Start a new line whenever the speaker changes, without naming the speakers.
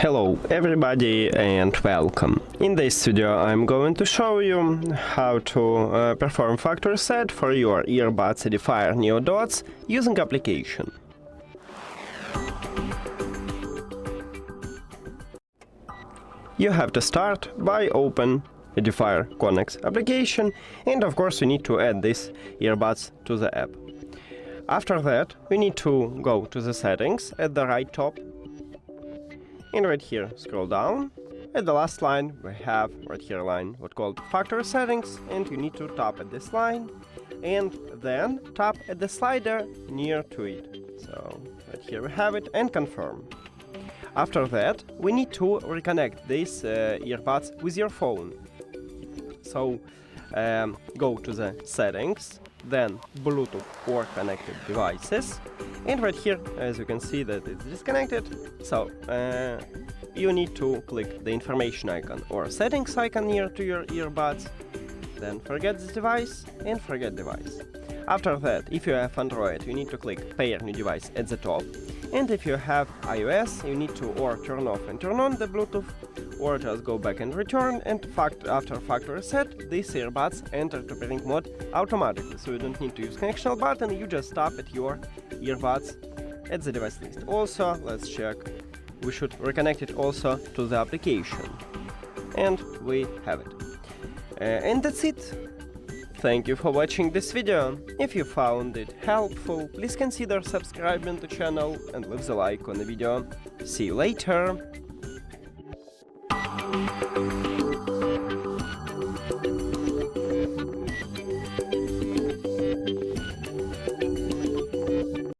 Hello everybody and welcome. In this video I'm going to show you how to perform factory reset for your earbuds EDIFIER NeoDots using application. You have to start by open EDIFIER Connect application, and of course you need to add these earbuds to the app. After that we need to go to the settings at the right top. And right here, scroll down. At the last line, we have right here a line what's called factory settings, and you need to tap at this line, and then tap at the slider near to it. So right here we have it, and confirm. After that, we need to reconnect these earbuds with your phone. So go to the settings, then Bluetooth or connected devices, and right here, as you can see that it's disconnected, so you need to click the information icon or settings icon near to your earbuds, then forget this device and forget device. After that, if you have Android, you need to click pair new device at the top, and if you have iOS, you need to or turn off and turn on the Bluetooth, or just go back and return, and after factory reset, these earbuds enter to pairing mode automatically, so you don't need to use connection button, you just tap at your earbuds at the device list. Also, let's check, we should reconnect it also to the application, and we have it. And that's it. Thank you for watching this video. If you found it helpful, please consider subscribing to the channel and leave the like on the video. See you later!